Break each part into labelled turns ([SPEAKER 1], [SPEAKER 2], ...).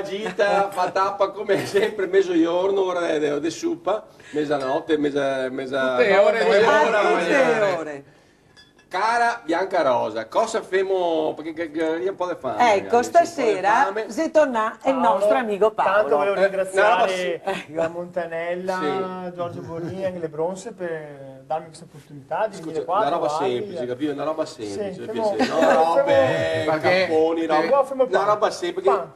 [SPEAKER 1] gita, fa tappa come sempre, mezzogiorno, ora di suppa, mezzanotte,
[SPEAKER 2] Tutte ore,
[SPEAKER 3] tutte ore.
[SPEAKER 1] Cara Bianca Rosa, cosa famo? Perché un po' di fame.
[SPEAKER 3] Ecco, stasera se torna il nostro amico Paolo.
[SPEAKER 4] Tanto volevo ringraziare
[SPEAKER 1] no,
[SPEAKER 4] la Montanella,
[SPEAKER 1] Sì.
[SPEAKER 4] Giorgio Bonini, anche le Bronze per darmi questa opportunità di venire qua.
[SPEAKER 1] Una roba
[SPEAKER 4] trovarvi.
[SPEAKER 1] semplice, capito? Una roba semplice,
[SPEAKER 4] Sì,
[SPEAKER 1] mi
[SPEAKER 4] famo-
[SPEAKER 1] piace. No, robe,
[SPEAKER 2] Perché-
[SPEAKER 1] capponi,
[SPEAKER 4] famo
[SPEAKER 1] una roba semplice.
[SPEAKER 4] Pan.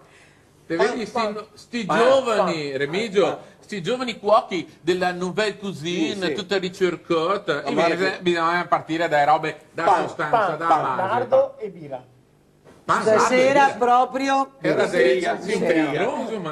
[SPEAKER 2] Te vedi sti
[SPEAKER 1] Pan.
[SPEAKER 2] giovani, Remigio, sti giovani cuochi della nouvelle cuisine,
[SPEAKER 1] Sì, sì.
[SPEAKER 2] tutta ricercata.
[SPEAKER 1] Ma guarda
[SPEAKER 2] Invece
[SPEAKER 1] che-
[SPEAKER 2] bisogna partire dai robe da
[SPEAKER 1] Pan,
[SPEAKER 2] sostanza,
[SPEAKER 4] Pan,
[SPEAKER 2] da
[SPEAKER 4] pan,
[SPEAKER 2] base.
[SPEAKER 4] nardo e birra.
[SPEAKER 2] Pan,
[SPEAKER 3] Stasera
[SPEAKER 2] nardo,
[SPEAKER 3] proprio
[SPEAKER 2] era
[SPEAKER 1] Intriga,
[SPEAKER 2] sì, un
[SPEAKER 1] intriga.
[SPEAKER 2] cadron, ma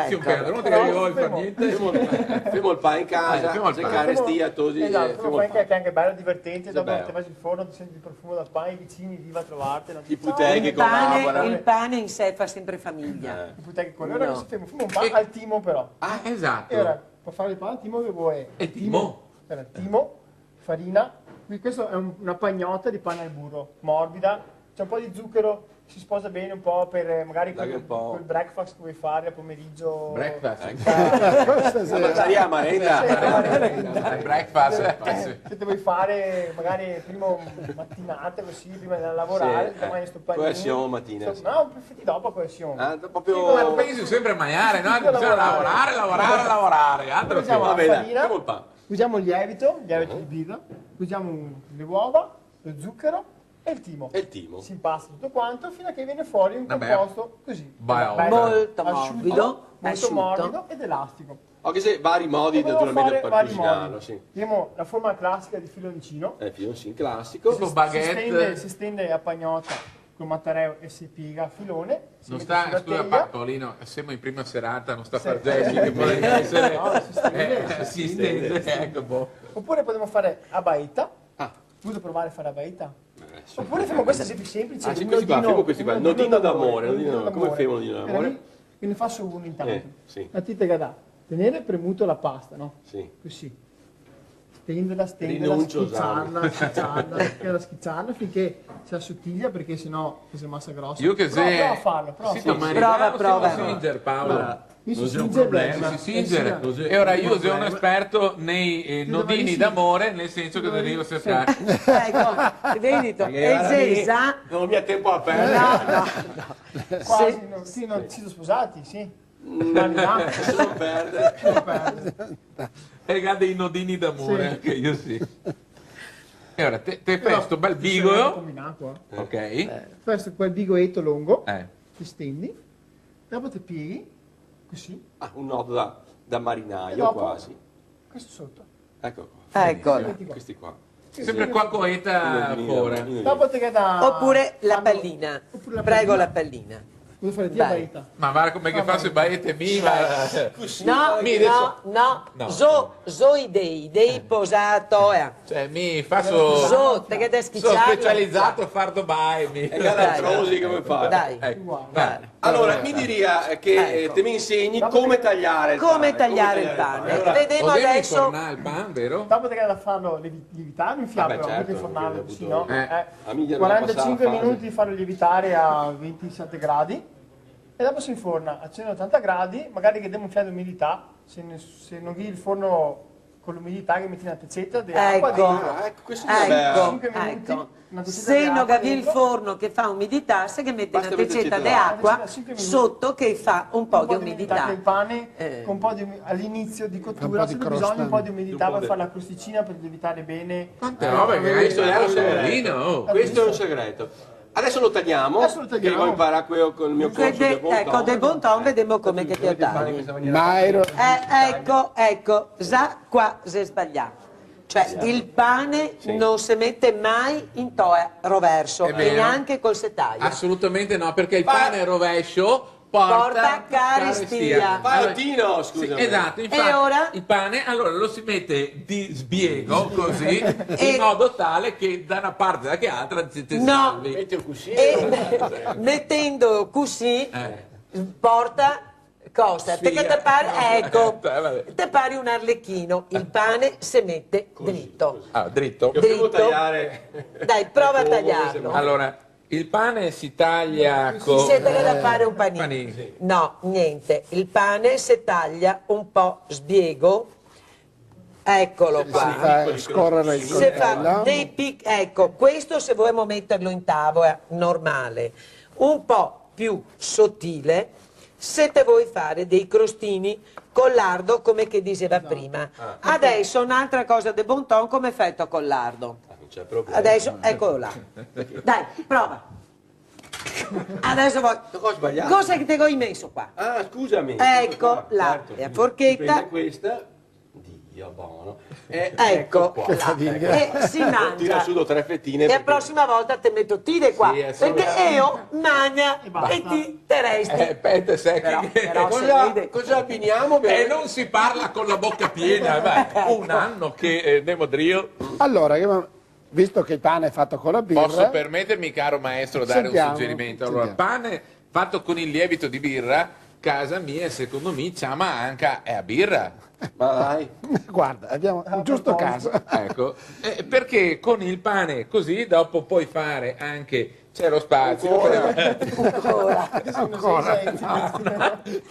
[SPEAKER 2] sì, un
[SPEAKER 3] Ecco.
[SPEAKER 2] cadron, che io fa niente.
[SPEAKER 1] Famo il pane in casa,
[SPEAKER 2] Famo il pane.
[SPEAKER 1] cercare stia, così.
[SPEAKER 4] Esatto,
[SPEAKER 1] famo
[SPEAKER 4] poi
[SPEAKER 1] il pane.
[SPEAKER 4] che è anche bello, divertente, dopo
[SPEAKER 1] bello.
[SPEAKER 4] che vai sul forno, ti senti il profumo dal pane, i vicini viva a trovarti. non
[SPEAKER 1] I
[SPEAKER 4] ti-
[SPEAKER 1] puttei che collaborano.
[SPEAKER 3] il pane in sé fa sempre famiglia.
[SPEAKER 4] I puttei con loro
[SPEAKER 3] No.
[SPEAKER 4] che si fumo un pan al timo però.
[SPEAKER 2] Ah,
[SPEAKER 4] E ora,
[SPEAKER 2] esatto.
[SPEAKER 4] per fare il pane al timo che vuoi?
[SPEAKER 2] E timo?
[SPEAKER 4] Allora, timo, farina, qui questo è una pagnotta di pane al burro, morbida, c'è un po' di zucchero, si sposa bene un po' per magari
[SPEAKER 1] Dai
[SPEAKER 4] quel,
[SPEAKER 1] un po'.
[SPEAKER 4] quel breakfast che vuoi fare a pomeriggio.
[SPEAKER 2] Breakfast.
[SPEAKER 1] La mangiaria marenda.
[SPEAKER 2] Breakfast, sì.
[SPEAKER 4] Se te vuoi fare magari prima mattinate così, prima di andare a lavorare,
[SPEAKER 1] Sì,
[SPEAKER 4] domani sto panino.
[SPEAKER 1] coesione mattina, sì.
[SPEAKER 4] No, perfetti dopo coesione.
[SPEAKER 1] Ah,
[SPEAKER 2] Ma
[SPEAKER 1] proprio...
[SPEAKER 2] pensi sempre a mangiare, no?
[SPEAKER 4] Bisogna
[SPEAKER 2] Bisogna
[SPEAKER 4] lavorare.
[SPEAKER 2] lavorare, altro che...
[SPEAKER 4] Usiamo la
[SPEAKER 1] Vabbè, dai,
[SPEAKER 4] farina,
[SPEAKER 1] famo il pane.
[SPEAKER 4] usiamo il lievito di birra, usiamo le uova, lo zucchero e il timo.
[SPEAKER 1] E il timo.
[SPEAKER 4] Si impasta tutto quanto fino a che viene fuori un
[SPEAKER 2] Vabbè.
[SPEAKER 4] composto così.
[SPEAKER 2] Bello.
[SPEAKER 4] bello,
[SPEAKER 3] Molto
[SPEAKER 4] asciutto,
[SPEAKER 3] morbido,
[SPEAKER 4] molto
[SPEAKER 3] asciutto.
[SPEAKER 4] morbido ed elastico.
[SPEAKER 1] Anche se vari modi
[SPEAKER 4] Dobbiamo
[SPEAKER 1] naturalmente
[SPEAKER 4] fare
[SPEAKER 1] per
[SPEAKER 4] vari
[SPEAKER 1] cucinarlo,
[SPEAKER 4] modi.
[SPEAKER 1] sì.
[SPEAKER 4] Abbiamo la forma classica di filoncino,
[SPEAKER 1] Filoncino classico.
[SPEAKER 2] Tipo
[SPEAKER 4] si
[SPEAKER 2] baguette.
[SPEAKER 4] stende a pagnotta con mattareo e si piega a filone. Si
[SPEAKER 2] Non
[SPEAKER 4] mette
[SPEAKER 2] sta,
[SPEAKER 4] sulla
[SPEAKER 2] scusa
[SPEAKER 4] teglia.
[SPEAKER 2] Paolino, siamo in prima serata, non sta
[SPEAKER 4] Sì.
[SPEAKER 2] per gesti che può essere...
[SPEAKER 4] No, si stende,
[SPEAKER 2] si stende, ecco, boh.
[SPEAKER 4] Oppure potremmo fare a baita.
[SPEAKER 1] Ah.
[SPEAKER 4] Vuoi provare a fare a baita?
[SPEAKER 1] Sì.
[SPEAKER 4] Oppure facciamo questo esempio semplice.
[SPEAKER 1] Ah, sì,
[SPEAKER 4] un
[SPEAKER 1] questi qua,
[SPEAKER 4] nodino-
[SPEAKER 1] famo questi qua.
[SPEAKER 4] un
[SPEAKER 1] Nodino d'amore,
[SPEAKER 4] un
[SPEAKER 1] nodino- come
[SPEAKER 4] d'amore.
[SPEAKER 1] famo un nodino d'amore?
[SPEAKER 4] Allora, io ne faccio uno intanto.
[SPEAKER 1] Sì.
[SPEAKER 4] La tecnica da tenere premuto la pasta, no?
[SPEAKER 1] Sì.
[SPEAKER 4] Così. Stenderla,
[SPEAKER 1] Rinuncio,
[SPEAKER 4] schiacciarla finché si assottiglia perché sennò si è massa grossa.
[SPEAKER 2] Io che
[SPEAKER 4] Prova
[SPEAKER 2] se...
[SPEAKER 4] a farlo, prova a
[SPEAKER 2] Sì,
[SPEAKER 4] farlo.
[SPEAKER 2] domani
[SPEAKER 3] Prova,
[SPEAKER 2] siamo
[SPEAKER 3] prova.
[SPEAKER 2] Singer, Paolo.
[SPEAKER 4] Io
[SPEAKER 1] Non c'è un
[SPEAKER 4] Singer
[SPEAKER 1] problema.
[SPEAKER 4] adesso,
[SPEAKER 2] Singer.
[SPEAKER 4] sì,
[SPEAKER 2] E ora io sono un esperto nei
[SPEAKER 4] Sì,
[SPEAKER 2] nodini
[SPEAKER 4] domani sì.
[SPEAKER 2] d'amore, nel senso che arrivo a cercare...
[SPEAKER 3] Ecco, vedi tu, e Zesa,
[SPEAKER 1] Non abbiamo tempo a perdere.
[SPEAKER 4] quasi, no, sì, non si sono sposati, sì. Anni
[SPEAKER 1] Se non perde.
[SPEAKER 2] Regate i nodini d'amore,
[SPEAKER 4] Sì.
[SPEAKER 2] anche io sì. E ora te fai sto bel bigolo,
[SPEAKER 4] combinato,
[SPEAKER 2] ok?
[SPEAKER 4] Fai quel bigoetto lungo,
[SPEAKER 2] Eh.
[SPEAKER 4] ti stendi, dopo ti pieghi, così,
[SPEAKER 1] Ah, un nodo da
[SPEAKER 4] e
[SPEAKER 1] marinaio
[SPEAKER 4] dopo
[SPEAKER 1] quasi.
[SPEAKER 4] questo sotto.
[SPEAKER 1] Ecco qua.
[SPEAKER 3] ecco.
[SPEAKER 4] Metti qua.
[SPEAKER 1] Questi qua.
[SPEAKER 2] Sempre qua coeta fuori.
[SPEAKER 4] Dopo ti da...
[SPEAKER 3] Oppure la pallina,
[SPEAKER 4] Oppure la
[SPEAKER 3] prego
[SPEAKER 4] pallina.
[SPEAKER 3] la pallina.
[SPEAKER 4] Cosa fare? Ti
[SPEAKER 3] Dai.
[SPEAKER 4] baita.
[SPEAKER 2] Ma guarda come che fa se baete mi, ma...
[SPEAKER 3] No,
[SPEAKER 2] Mi adesso-
[SPEAKER 3] no, zo idei posato,
[SPEAKER 2] Cioè mi faccio...
[SPEAKER 3] zo, te che te
[SPEAKER 2] Sono
[SPEAKER 3] schicciato.
[SPEAKER 2] specializzato a far Dubai, mi...
[SPEAKER 1] E gara Frosi come fa?
[SPEAKER 3] Dai,
[SPEAKER 2] Ecco,
[SPEAKER 4] Uguale.
[SPEAKER 2] vai.
[SPEAKER 1] Allora, mi diria che
[SPEAKER 3] Ecco.
[SPEAKER 1] te mi insegni come tagliare il pane.
[SPEAKER 3] come tagliare il pane.
[SPEAKER 1] Allora,
[SPEAKER 3] Vedremo
[SPEAKER 2] Lo devi
[SPEAKER 3] adesso.
[SPEAKER 2] infornare il pan, vero?
[SPEAKER 4] Dopo ti da farlo lievitare in fiamme,
[SPEAKER 1] Vabbè,
[SPEAKER 4] però,
[SPEAKER 1] certo,
[SPEAKER 4] mica infornarlo
[SPEAKER 1] perché
[SPEAKER 4] così,
[SPEAKER 1] ho
[SPEAKER 4] no?
[SPEAKER 1] avuto- a me già mi
[SPEAKER 4] 45
[SPEAKER 1] passava la
[SPEAKER 4] minuti di farlo lievitare a 27 gradi e dopo si inforna a 180 gradi, magari che diamo un fiato di umidità, se non ghi il forno con l'umidità che metti una tezzetta di acqua
[SPEAKER 3] Ecco.
[SPEAKER 4] dentro.
[SPEAKER 1] Ah, ecco, questo è
[SPEAKER 3] Ecco,
[SPEAKER 4] 5 minuti,
[SPEAKER 3] ecco.
[SPEAKER 4] una tezzetta
[SPEAKER 3] Se
[SPEAKER 4] di
[SPEAKER 3] non
[SPEAKER 4] acqua
[SPEAKER 3] cavi il
[SPEAKER 4] dentro.
[SPEAKER 3] forno che fa umidità, se che metti una
[SPEAKER 1] Basta metterci
[SPEAKER 3] tezzetta di
[SPEAKER 1] dentro
[SPEAKER 3] acqua
[SPEAKER 4] l'acqua. 5 minuti.
[SPEAKER 3] sotto che fa un po' di
[SPEAKER 4] Che
[SPEAKER 3] umidità.
[SPEAKER 4] il pane
[SPEAKER 3] Eh.
[SPEAKER 4] con un po' di all'inizio di
[SPEAKER 5] Un
[SPEAKER 4] cottura
[SPEAKER 5] po' di
[SPEAKER 4] se
[SPEAKER 5] crosta.
[SPEAKER 4] bisogna un po' di umidità
[SPEAKER 1] Un po'
[SPEAKER 4] per
[SPEAKER 1] di-
[SPEAKER 4] fare la crosticina per lievitare bene.
[SPEAKER 2] Quante robe che hai
[SPEAKER 1] questo è un
[SPEAKER 2] studiato,
[SPEAKER 1] segreto.
[SPEAKER 2] Paolino, oh.
[SPEAKER 1] Questo è un segreto. Adesso lo tagliamo.
[SPEAKER 4] Adesso lo tagliamo.
[SPEAKER 1] Che devo imparare qui con il mio corso di
[SPEAKER 3] Ecco, del bon ton, vediamo come che ti tagli.
[SPEAKER 5] Ma ero...
[SPEAKER 3] Ecco, già qua si è sbagliato. Cioè, il pane non si mette mai in toa roverso,
[SPEAKER 2] È
[SPEAKER 3] e
[SPEAKER 2] vero.
[SPEAKER 3] neanche col settaio.
[SPEAKER 2] Assolutamente no, perché il pane rovescio porta
[SPEAKER 3] carestia.
[SPEAKER 1] Paolino,
[SPEAKER 2] Sì,
[SPEAKER 1] scusa.
[SPEAKER 2] esatto, infatti
[SPEAKER 3] E ora?
[SPEAKER 2] il pane allora lo si mette di sbiego così
[SPEAKER 3] E-
[SPEAKER 2] in modo tale che da una parte da che altra ti
[SPEAKER 3] No.
[SPEAKER 2] salvi.
[SPEAKER 1] Metti un cuscino.
[SPEAKER 3] E mettendo così porta cosa?
[SPEAKER 2] Sfiga.
[SPEAKER 3] Perché te pare, ecco,
[SPEAKER 2] Vabbè.
[SPEAKER 3] te pare un arlecchino, il pane si mette dritto.
[SPEAKER 2] Ah, dritto.
[SPEAKER 1] Io devo
[SPEAKER 3] dritto.
[SPEAKER 1] tagliare.
[SPEAKER 3] Dai, prova a
[SPEAKER 1] Come
[SPEAKER 3] tagliarlo.
[SPEAKER 2] Allora, Il pane si taglia
[SPEAKER 3] Ci
[SPEAKER 2] con...
[SPEAKER 3] siete da fare un panino?
[SPEAKER 2] panini.
[SPEAKER 3] No, niente. Il pane si taglia un po' sbiego. Eccolo
[SPEAKER 5] Si
[SPEAKER 3] qua.
[SPEAKER 5] fa scorrere il
[SPEAKER 3] Se fa
[SPEAKER 5] coltello.
[SPEAKER 3] dei ecco, questo se vogliamo metterlo in tavola normale, un po' più sottile, se te vuoi fare dei crostini con lardo come che diceva prima. Adesso un'altra cosa de bon ton come effetto con lardo.
[SPEAKER 1] Non c'è problema.
[SPEAKER 3] Adesso eccolo là. Dai, prova. Adesso vuoi.
[SPEAKER 1] Ho sbagliato.
[SPEAKER 3] Cosa che te ho messo qua?
[SPEAKER 1] Ah, scusami.
[SPEAKER 3] Ecco là,
[SPEAKER 1] Certo.
[SPEAKER 3] la forchetta.
[SPEAKER 1] Prende questa. Dio, buono.
[SPEAKER 3] Ecco
[SPEAKER 1] qua.
[SPEAKER 3] là. E si
[SPEAKER 1] Tira
[SPEAKER 3] mangia.
[SPEAKER 1] su 2 o 3 fettine.
[SPEAKER 3] E la
[SPEAKER 1] perché-
[SPEAKER 3] prossima volta te metto tire qua,
[SPEAKER 1] Sì, è solo-
[SPEAKER 3] perché io magna e ti te resti.
[SPEAKER 2] Pette secchi.
[SPEAKER 3] Però se
[SPEAKER 1] Cosa,
[SPEAKER 3] vede-
[SPEAKER 1] cosa abbiniamo?
[SPEAKER 2] E non si parla con la bocca piena, beh, un anno che Demodrio.
[SPEAKER 5] Allora, visto che il pane è fatto con la birra,
[SPEAKER 2] Posso permettermi, caro maestro, dare
[SPEAKER 5] Sentiamo,
[SPEAKER 2] un suggerimento? Allora,
[SPEAKER 5] sentiamo.
[SPEAKER 2] pane fatto con il lievito di birra, casa mia, secondo me, chiama anche è a birra.
[SPEAKER 1] Ma dai.
[SPEAKER 5] guarda, abbiamo un giusto caso.
[SPEAKER 2] Ecco, perché con il pane così dopo puoi fare anche, c'è lo spazio.
[SPEAKER 3] Ancora.
[SPEAKER 5] Ancora.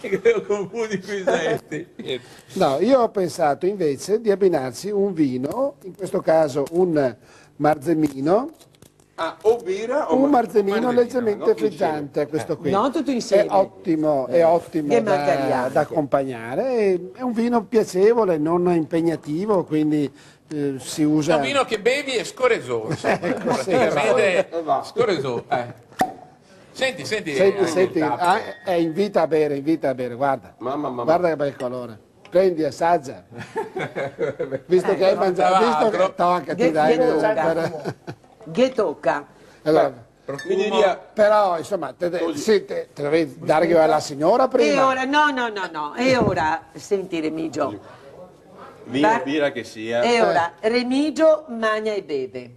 [SPEAKER 2] Credo confudi qui senti.
[SPEAKER 5] No, io ho pensato invece di abbinarci un vino, in questo caso un marzemino,
[SPEAKER 1] Ah, o birra o
[SPEAKER 5] un marzemino
[SPEAKER 2] marzemino,
[SPEAKER 5] leggermente
[SPEAKER 1] no?
[SPEAKER 5] frizzante, questo qui.
[SPEAKER 3] Non tutto insieme.
[SPEAKER 5] È ottimo
[SPEAKER 3] Che mancaria
[SPEAKER 5] da
[SPEAKER 3] anche.
[SPEAKER 5] accompagnare, è un vino piacevole, non impegnativo, quindi si usa...
[SPEAKER 2] È un vino che bevi e scoreso.
[SPEAKER 5] Ecco, sì,
[SPEAKER 2] Praticamente
[SPEAKER 1] va.
[SPEAKER 2] scoreso. Senti.
[SPEAKER 5] Senti, invita a bere, guarda.
[SPEAKER 1] Mamma.
[SPEAKER 5] Guarda che bel colore. Prendi, assaggia. Visto che hai mangiato,
[SPEAKER 2] tra
[SPEAKER 5] visto che
[SPEAKER 2] l'altro.
[SPEAKER 5] tocca, ti dai.
[SPEAKER 3] Che tocca.
[SPEAKER 5] Allora,
[SPEAKER 1] Mi diria,
[SPEAKER 5] però, insomma, te la devi dare che alla signora
[SPEAKER 3] E
[SPEAKER 5] prima.
[SPEAKER 3] ora, no. E ora, senti Remigio.
[SPEAKER 1] vino, birra che sia.
[SPEAKER 3] E ora, Remigio magna e beve.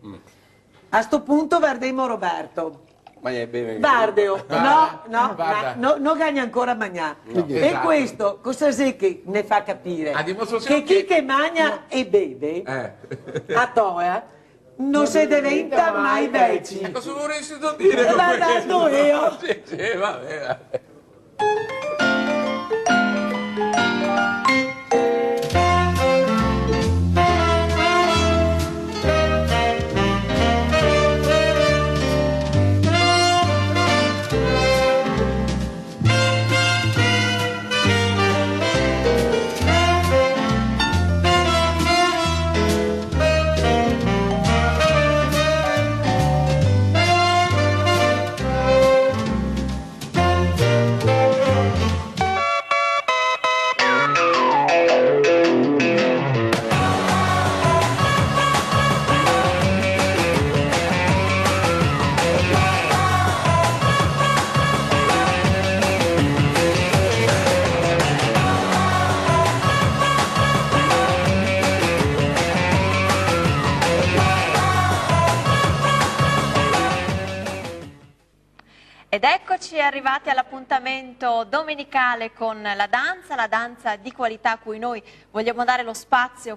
[SPEAKER 3] A sto punto guardiamo Roberto.
[SPEAKER 1] Ma è bene.
[SPEAKER 3] Bardeo,
[SPEAKER 2] Guarda.
[SPEAKER 3] non gagna ancora Magnà. E
[SPEAKER 2] Esatto.
[SPEAKER 3] questo, cosa sei che ne fa capire?
[SPEAKER 2] A dimostrazione
[SPEAKER 3] che chi
[SPEAKER 2] che-
[SPEAKER 3] che magna e beve, a Toea, non si diventa mai vecchi.
[SPEAKER 2] Cosa vorresti dire? con
[SPEAKER 3] Guardando
[SPEAKER 2] questo?
[SPEAKER 3] io.
[SPEAKER 2] Sì, vabbè.
[SPEAKER 6] Ed eccoci arrivati all'appuntamento domenicale con la danza di qualità a cui noi vogliamo dare lo spazio